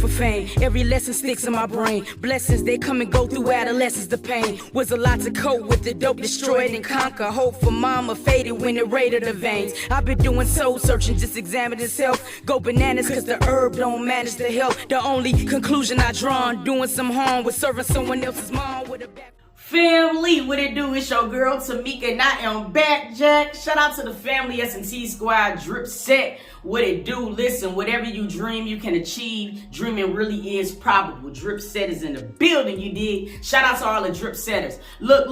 fame. Every lesson sticks in my brain. Blessings, they come and go through adolescence. The pain was a lot to cope with. The dope destroyed and conquer. Hope for mama faded when it raided the veins. I've been doing soul searching, just examine his health. Go bananas cause the herb don't manage to help. The only conclusion I drawn, doing some harm with serving someone else's mom with a back. Family, what it do? It's your girl Tamika and I am back, Jack. Shout out to the family S&T squad, drip set. What it do? Listen, whatever you dream, you can achieve. Dreaming really is probable. Drip set is in the building, you dig? Shout out to all the drip setters. Look.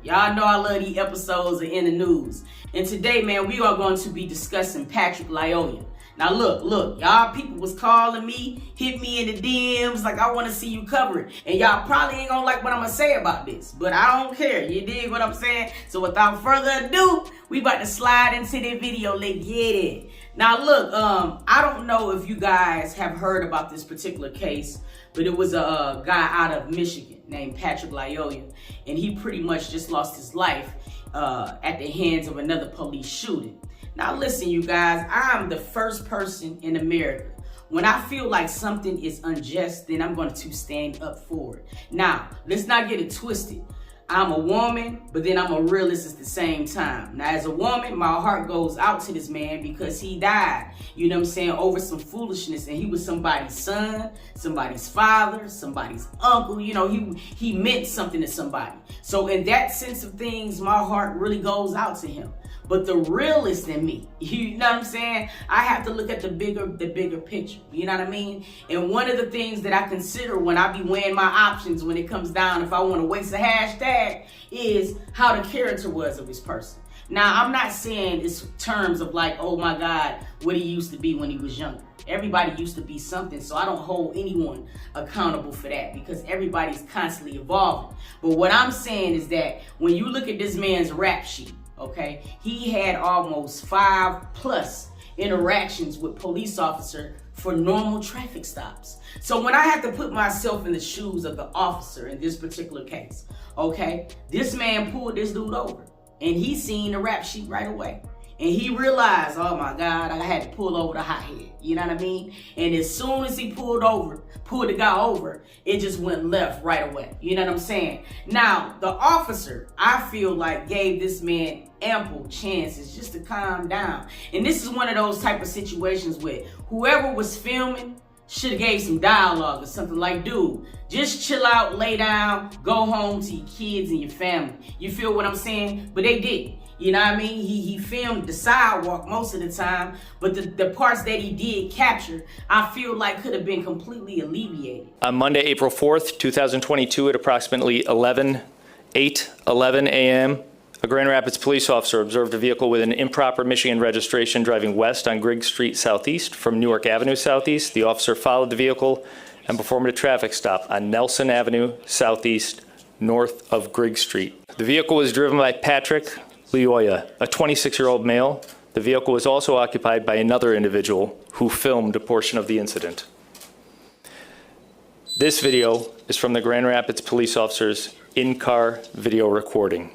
Y'all know I love these episodes of In the News. And today, man, we are going to be discussing Patrick Lyoya. Now look, y'all people was calling me, hit me in the DMs like I want to see you cover it. And y'all probably ain't gonna like what I'm gonna say about this, but I don't care. You dig what I'm saying? So without further ado, we about to slide into the video. Let's get it. Now look, I don't know if you guys have heard about this particular case, but it was a guy out of Michigan named Patrick Lyoya, and he pretty much just lost his life at the hands of another police shooting. Now listen, you guys, I'm the first person in America. When I feel like something is unjust, then I'm going to stand up for it. Now, let's not get it twisted. I'm a woman, but then I'm a realist at the same time. Now, as a woman, my heart goes out to this man because he died, you know what I'm saying, over some foolishness. And he was somebody's son, somebody's father, somebody's uncle. You know, he meant something to somebody. So in that sense of things, my heart really goes out to him. But the realist in me, you know what I'm saying? I have to look at the bigger picture, you know what I mean? And one of the things that I consider when I be weighing my options when it comes down, if I want to waste a hashtag, is how the character was of this person. Now, I'm not saying it's terms of like, oh my God, what he used to be when he was younger. Everybody used to be something, so I don't hold anyone accountable for that because everybody's constantly evolving. But what I'm saying is that when you look at this man's rap sheet, okay, he had almost 5+ interactions with police officer for normal traffic stops. So when I have to put myself in the shoes of the officer in this particular case, okay, this man pulled this dude over and he seen the rap sheet right away. And he realized, oh my God, I had to pull over the hothead. You know what I mean? And as soon as he pulled the guy over, it just went left right away. You know what I'm saying? Now, the officer, I feel like, gave this man ample chances just to calm down. And this is one of those type of situations where whoever was filming should have gave some dialogue or something like, dude, just chill out, lay down, go home to your kids and your family. You feel what I'm saying? But they didn't. You know what I mean? He filmed the sidewalk most of the time, but the parts that he did capture, I feel like could have been completely alleviated. On Monday, April 4th, 2022 at approximately 11 a.m., a Grand Rapids police officer observed a vehicle with an improper Michigan registration driving west on Griggs Street Southeast from Newark Avenue Southeast. The officer followed the vehicle and performed a traffic stop on Nelson Avenue Southeast, north of Griggs Street. The vehicle was driven by Patrick Lyoya, a 26-year-old male. The vehicle was also occupied by another individual who filmed a portion of the incident. This video is from the Grand Rapids police officer's in-car video recording.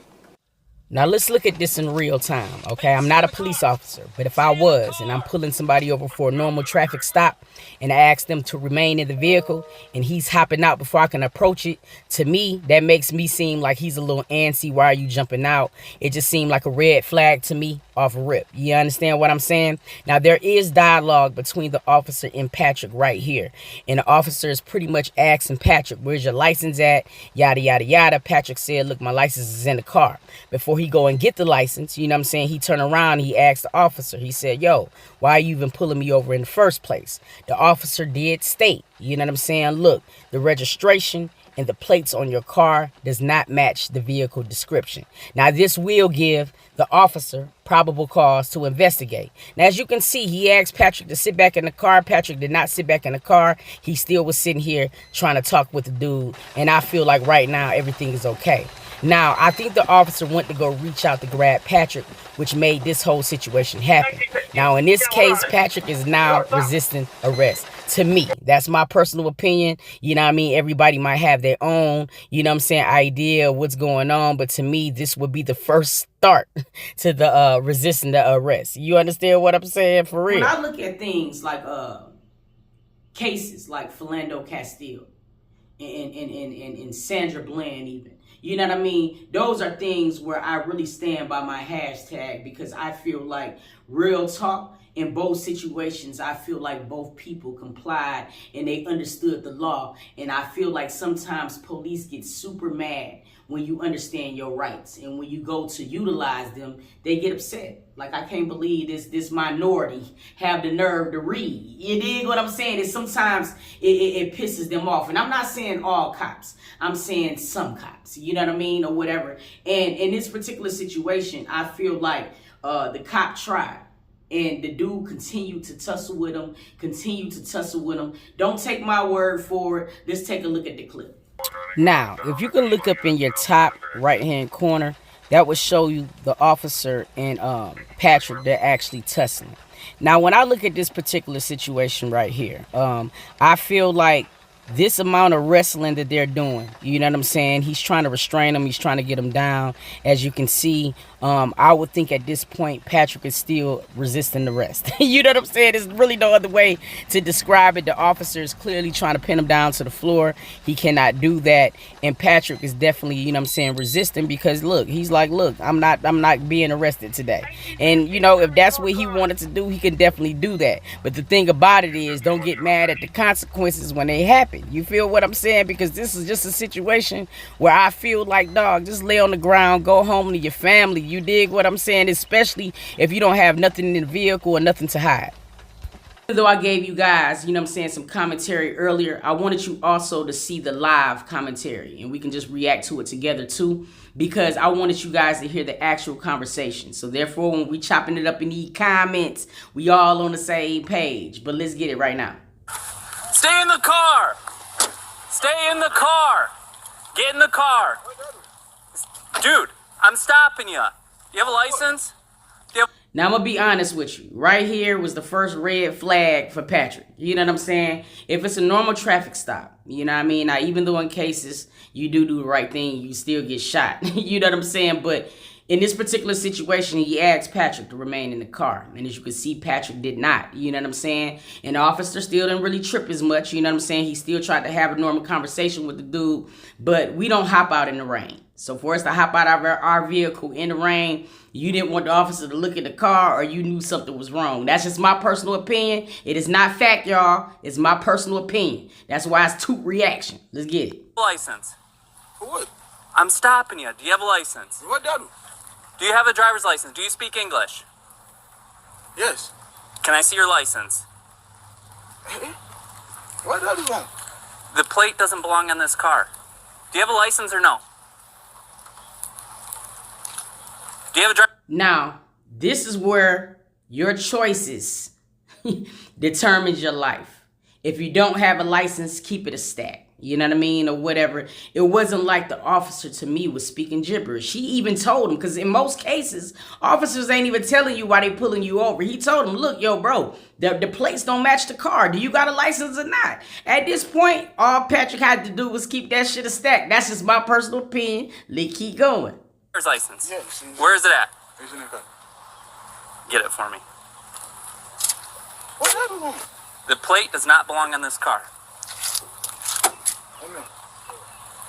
Now let's look at this in real time, okay? I'm not a police officer, but if I was and I'm pulling somebody over for a normal traffic stop and I ask them to remain in the vehicle and he's hopping out before I can approach it, to me, that makes me seem like he's a little antsy. Why are you jumping out? It just seemed like a red flag to me off rip. You understand what I'm saying? Now, there is dialogue between the officer and Patrick right here. And the officer is pretty much asking Patrick, where's your license at? Yada, yada, yada. Patrick said, look, my license is in the car. Before he go and get the license, you know what I'm saying, he turned around and he asked the officer, he said, yo, why are you even pulling me over in the first place? The officer did state, you know what I'm saying, look, the registration and the plates on your car does not match the vehicle description. Now, this will give the officer probable cause to investigate. Now, as you can see, he asked Patrick to sit back in the car. Patrick did not sit back in the car. He still was sitting here trying to talk with the dude. And I feel like right now everything is okay. Now, I think the officer went to go reach out to grab Patrick, which made this whole situation happen. Now, in this case, Patrick is now resisting arrest. To me, that's my personal opinion. You know what I mean? Everybody might have their own, you know what I'm saying, idea of what's going on. But to me, this would be the first start to the resisting the arrest. You understand what I'm saying? For real. When I look at things like cases like Philando Castile and Sandra Bland even. You know what I mean? Those are things where I really stand by my hashtag, because I feel like real talk, in both situations, I feel like both people complied and they understood the law. And I feel like sometimes police get super mad when you understand your rights. And when you go to utilize them, they get upset. Like, I can't believe this minority have the nerve to read. You dig what I'm saying? It's sometimes it pisses them off. And I'm not saying all cops. I'm saying some cops. You know what I mean? Or whatever. And in this particular situation, I feel like the cop tried. And the dude continued to tussle with him, Don't take my word for it. Let's take a look at the clip. Now, if you can look up in your top right-hand corner, that would show you the officer and Patrick, they're actually tussling. Now, when I look at this particular situation right here, I feel like this amount of wrestling that they're doing, you know what I'm saying? He's trying to restrain him. He's trying to get him down. As you can see, I would think at this point, Patrick is still resisting the rest. You know what I'm saying? There's really no other way to describe it. The officer is clearly trying to pin him down to the floor. He cannot do that. And Patrick is definitely, you know what I'm saying, resisting, because look, he's like, look, I'm not being arrested today. And, you know, if that's what he wanted to do, he can definitely do that. But the thing about it is, don't get mad at the consequences when they happen. You feel what I'm saying? Because this is just a situation where I feel like, dog, just lay on the ground, go home to your family. You dig what I'm saying? Especially if you don't have nothing in the vehicle or nothing to hide. Even though I gave you guys, you know what I'm saying, some commentary earlier, I wanted you also to see the live commentary, and we can just react to it together too, because I wanted you guys to hear the actual conversation. So therefore, when we chopping it up in the comments, we all on the same page. But let's get it right now. Stay in the car. Stay in the car. Get in the car. Dude, I'm stopping you. Do you have a license? Now, I'm going to be honest with you. Right here was the first red flag for Patrick. You know what I'm saying? If it's a normal traffic stop, you know what I mean? Now, even though in cases you do the right thing, you still get shot. You know what I'm saying? But in this particular situation, he asked Patrick to remain in the car. And as you can see, Patrick did not. You know what I'm saying? And the officer still didn't really trip as much. You know what I'm saying? He still tried to have a normal conversation with the dude. But we don't hop out in the rain. So for us to hop out of our vehicle in the rain, you didn't want the officer to look at the car, or you knew something was wrong. That's just my personal opinion. It is not fact, y'all. It's my personal opinion. That's why it's two reaction. Let's get it. License. For what? I'm stopping you. Do you have a license? What that? Do you have a driver's license? Do you speak English? Yes. Can I see your license? What that is wrong? The plate doesn't belong on this car. Do you have a license or no? Do you have a driver? Now, this is where your choices determines your life. If you don't have a license, keep it a stack. You know what I mean? Or whatever. It wasn't like the officer to me was speaking gibberish. He even told him, because in most cases, officers ain't even telling you why they pulling you over. He told him, look, yo, bro, the plates don't match the car. Do you got a license or not? At this point, all Patrick had to do was keep that shit a stack. That's just my personal opinion. Let's keep going. Driver's license. Yes. Where is it at? It's in the car. Get it for me. What that is wrong? The plate does not belong on this car. Amen.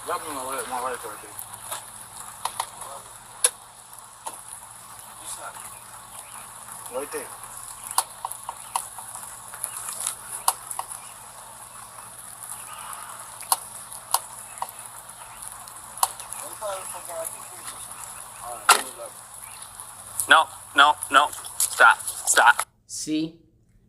Drop me my light right there. Right there. No. Stop. See?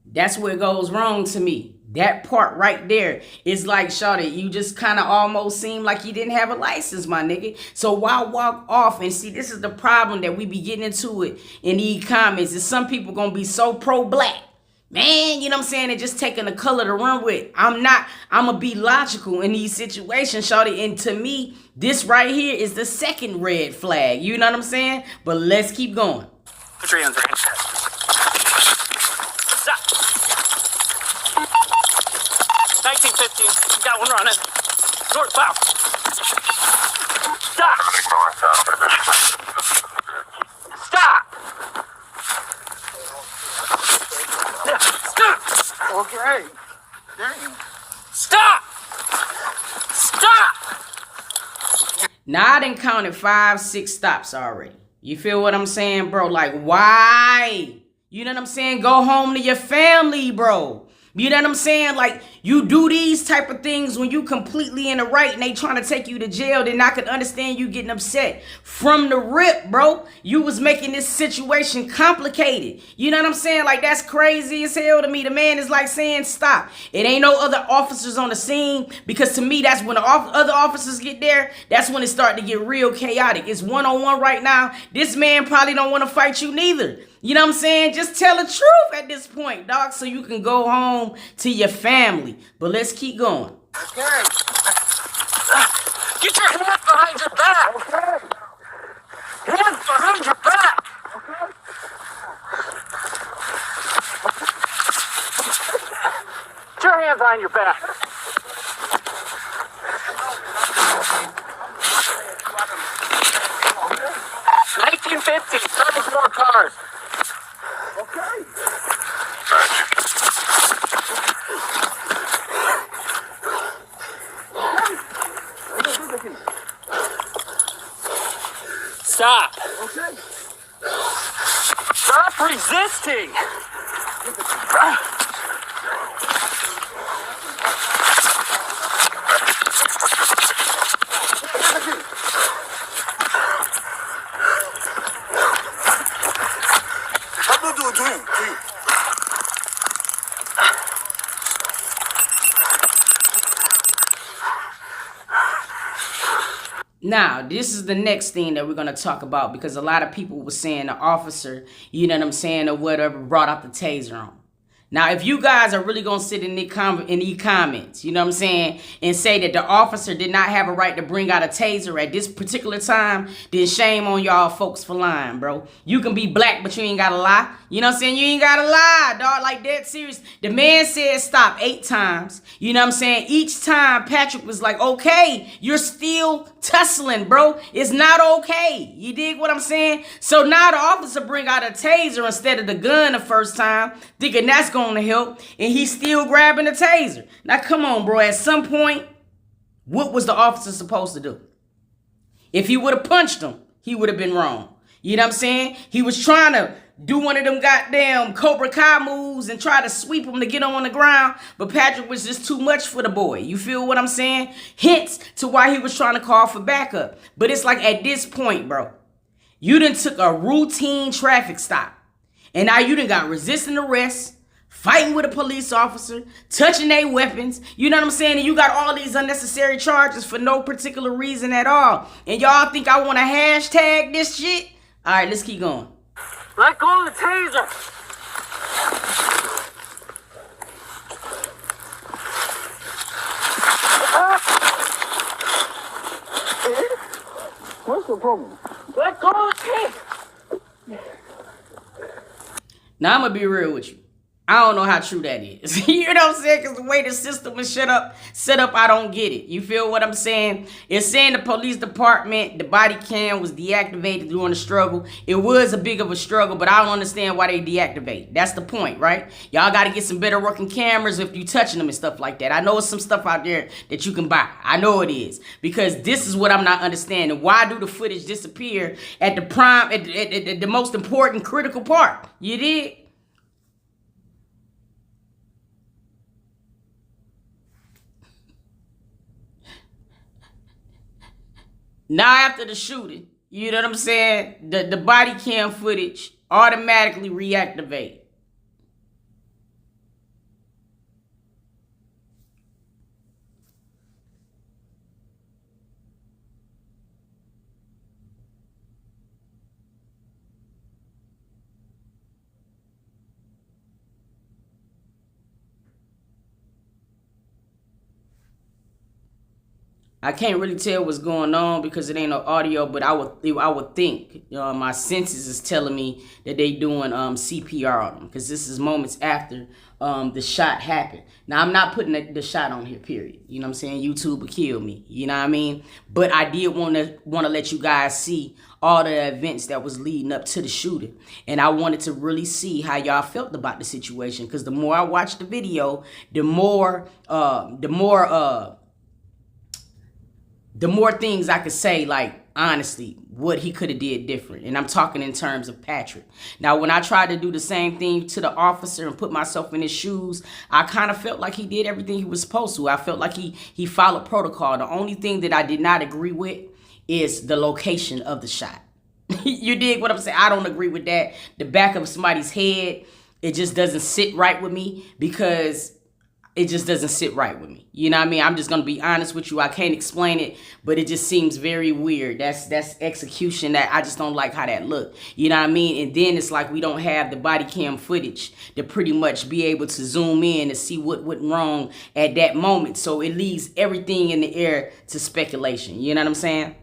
That's where it goes wrong to me. That part right there is like, shawty, you just kind of almost seem like you didn't have a license, my nigga. So why walk off? And see, this is the problem that we be getting into it in these comments. Is some people going to be so pro-black. Man, you know what I'm saying? And just taking the color to run with. I'm going to be logical in these situations, shawty. And to me, this right here is the second red flag. You know what I'm saying? But let's keep going. Put your hands right. Stop. 1915. You got one running. Northbound. Stop. Stop. Okay. Stop! Stop! Now I done counted 5, 6 stops already. You feel what I'm saying, bro? Like, why? You know what I'm saying? Go home to your family, bro. You know what I'm saying? Like, you do these type of things when you completely in the right and they trying to take you to jail, then I could understand you getting upset. From the rip, bro, you was making this situation complicated. You know what I'm saying? Like, that's crazy as hell to me. The man is like saying stop. It ain't no other officers on the scene, because to me, that's when the other officers get there, that's when it start to get real chaotic. It's one-on-one right now. This man probably don't want to fight you neither. You know what I'm saying? Just tell the truth at this point, dog, so you can go home to your family. But let's keep going. Okay. Get your hands behind your back. Okay. Hands behind your back. Okay. Get your hands behind your back. 1950. Start with more cars. Okay. Stop. Okay. Stop resisting. I'm gonna do it to him. To you. Now, this is the next thing that we're going to talk about, because a lot of people were saying the officer, you know what I'm saying, or whatever, brought out the taser on. Now, if you guys are really going to sit in the comments, you know what I'm saying, and say that the officer did not have a right to bring out a taser at this particular time, then shame on y'all folks for lying, bro. You can be black, but you ain't got to lie. You know what I'm saying? You ain't got to lie, dog. Like, that serious. The man said stop 8 times. You know what I'm saying? Each time, Patrick was like, okay, you're still tussling, bro. It's not okay. You dig what I'm saying? So now the officer bring out a taser instead of the gun the first time, thinking that's going to help, and he's still grabbing the taser. Now, come on, bro. At some point, what was the officer supposed to do? If he would have punched him, he would have been wrong. You know what I'm saying? He was trying to do one of them goddamn Cobra Kai moves and try to sweep him to get him on the ground, but Patrick was just too much for the boy. You feel what I'm saying? Hence to why he was trying to call for backup. But it's like, at this point, bro, you done took a routine traffic stop, and now you done got resisting arrest, fighting with a police officer, touching their weapons, you know what I'm saying? And you got all these unnecessary charges for no particular reason at all. And y'all think I want to hashtag this shit? All right, let's keep going. Let go of the taser. What's the problem? Let go of the taser. Now, I'm going to be real with you. I don't know how true that is. You know what I'm saying? Because the way the system is set up, I don't get it. You feel what I'm saying? It's saying the police department, the body cam was deactivated during the struggle. It was a big of a struggle, but I don't understand why they deactivate. That's the point, right? Y'all got to get some better working cameras if you touching them and stuff like that. I know it's some stuff out there that you can buy. I know it is. Because this is what I'm not understanding. Why do the footage disappear at the prime, at the most important critical part? You did? Now, after the shooting, you know what I'm saying? The body cam footage automatically reactivate. I can't really tell what's going on because it ain't no audio, but I would think my senses is telling me that they doing CPR on him, because this is moments after the shot happened. Now, I'm not putting the shot on here, period. You know what I'm saying? YouTube will kill me. You know what I mean? But I did want to let you guys see all the events that was leading up to the shooting. And I wanted to really see how y'all felt about the situation, because the more I watched the video, the more things I could say, like, honestly, what he could have did different. And I'm talking in terms of Patrick. Now, when I tried to do the same thing to the officer and put myself in his shoes, I kind of felt like he did everything he was supposed to. I felt like he followed protocol. The only thing that I did not agree with is the location of the shot. You dig what I'm saying? I don't agree with that. The back of somebody's head, it just doesn't sit right with me, because it just doesn't sit right with me. You know what I mean? I'm just going to be honest with you. I can't explain it, but it just seems very weird. That's execution that I just don't like how that looked. You know what I mean? And then it's like we don't have the body cam footage to pretty much be able to zoom in and see what went wrong at that moment. So it leaves everything in the air to speculation. You know what I'm saying?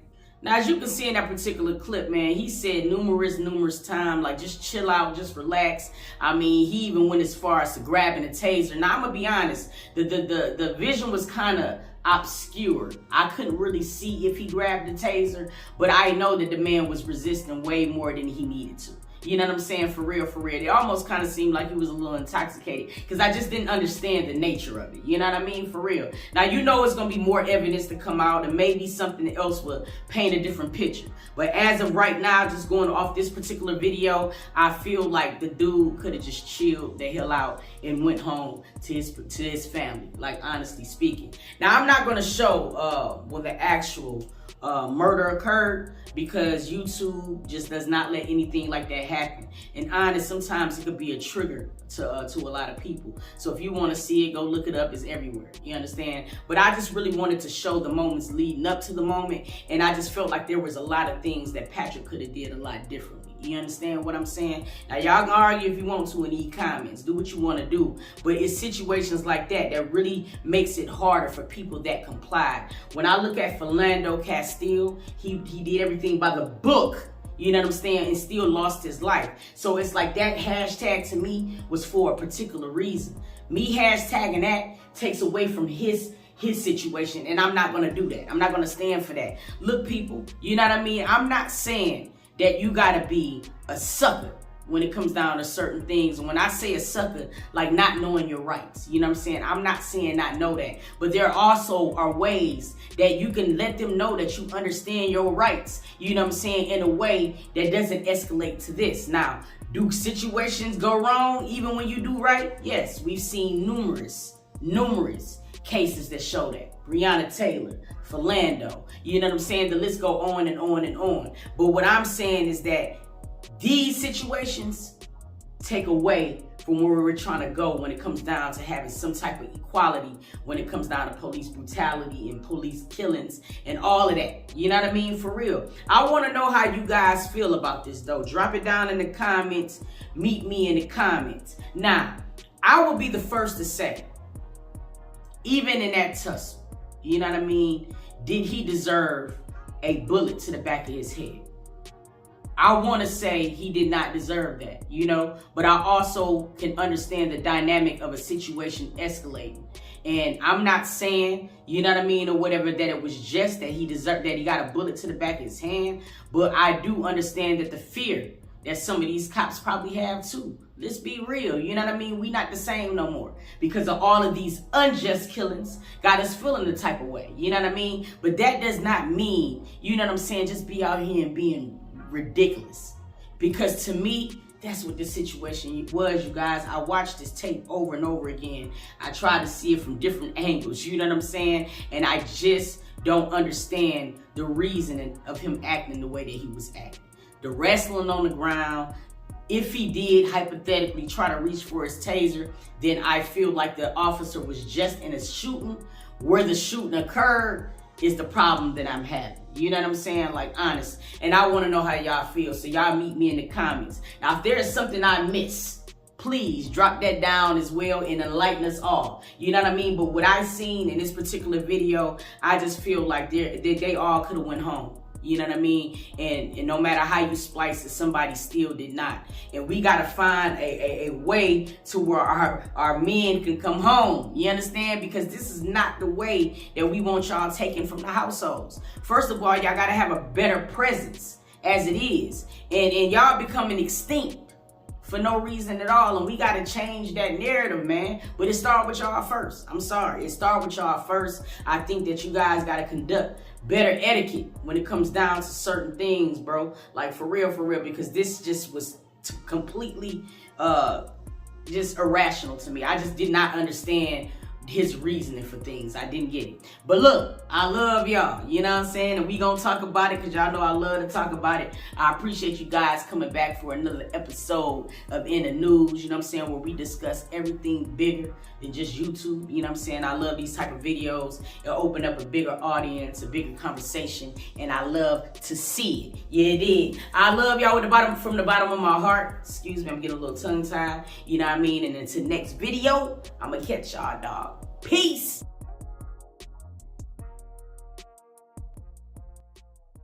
Now, as you can see in that particular clip, man, he said numerous times, like, just chill out, just relax. I mean, he even went as far as to grabbing a taser. Now, I'm going to be honest, the vision was kind of obscure. I couldn't really see if he grabbed the taser, but I know that the man was resisting way more than he needed to. You know what I'm saying? For real, for real. It almost kind of seemed like he was a little intoxicated, because I just didn't understand the nature of it. You know what I mean? For real. Now, you know it's going to be more evidence to come out, and maybe something else will paint a different picture. But as of right now, just going off this particular video, I feel like the dude could have just chilled the hell out and went home to his family, like, honestly speaking. Now, I'm not going to show when the actual murder occurred, because YouTube just does not let anything like that happen. And honest, sometimes it could be a trigger to a lot of people. So if you want to see it, go look it up. It's everywhere. You understand? But I just really wanted to show the moments leading up to the moment, and I just felt like there was a lot of things that Patrick could have did a lot differently. You understand what I'm saying? Now, y'all can argue if you want to in the comments. Do what you want to do. But it's situations like that that really makes it harder for people that complied. When I look at Philando Castile, he did everything by the book. You know what I'm saying? And still lost his life. So it's like that hashtag to me was for a particular reason. Me hashtagging that takes away from his situation. And I'm not going to do that. I'm not going to stand for that. Look, people, you know what I mean? I'm not saying that you gotta be a sucker when it comes down to certain things. And when I say a sucker, like not knowing your rights, you know what I'm saying? I'm not saying not know that, but there also are ways that you can let them know that you understand your rights, you know what I'm saying, in a way that doesn't escalate to this. Now, do situations go wrong even when you do right? Yes, we've seen numerous cases that show that. Breonna Taylor, Philando, you know what I'm saying? The list go on and on and on. But what I'm saying is that these situations take away from where we were trying to go when it comes down to having some type of equality, when it comes down to police brutality and police killings and all of that. You know what I mean? For real. I want to know how you guys feel about this, though. Drop it down in the comments. Meet me in the comments. Now, I will be the first to say, even in that tussle, you know what I mean, did he deserve a bullet to the back of his head? I want to say he did not deserve that, you know, but I also can understand the dynamic of a situation escalating. And I'm not saying, you know what I mean, or whatever, that it was just that he deserved, that he got a bullet to the back of his hand. But I do understand that the fear that some of these cops probably have too. Let's be real, you know what I mean? We not the same no more because of all of these unjust killings got us feeling the type of way, you know what I mean? But that does not mean, you know what I'm saying, just be out here and being ridiculous. Because to me, that's what this situation was, you guys. I watched this tape over and over again. I tried to see it from different angles, you know what I'm saying? And I just don't understand the reasoning of him acting the way that he was acting. The wrestling on the ground. If he did hypothetically try to reach for his taser, then I feel like the officer was just in a shooting. Where the shooting occurred is the problem that I'm having. You know what I'm saying? Like, honest. And I want to know how y'all feel. So y'all meet me in the comments. Now, if there is something I miss, please drop that down as well and enlighten us all. You know what I mean? But what I seen in this particular video, I just feel like they all could have went home. You know what I mean? And no matter how you splice it, somebody still did not. And we got to find a way to where our men can come home. You understand? Because this is not the way that we want y'all taken from the households. First of all, y'all got to have a better presence as it is. And y'all becoming extinct for no reason at all, and we got to change that narrative, man. But it started with y'all first. I'm sorry, it started with y'all first. I think that you guys got to conduct better etiquette when it comes down to certain things, bro. Like for real, because this just was completely just irrational to me. I just did not understand his reasoning for things. I didn't get it. But look, I love y'all. You know what I'm saying? And we gonna talk about it because y'all know I love to talk about it. I appreciate you guys coming back for another episode of In the News, you know what I'm saying, where we discuss everything bigger than just YouTube. You know what I'm saying? I love these type of videos. It'll open up a bigger audience, a bigger conversation, and I love to see it. Yeah, it did. I love y'all from the bottom of my heart. Excuse me, I'm getting a little tongue-tied. You know what I mean? And until next video, I'm gonna catch y'all, dog. Peace.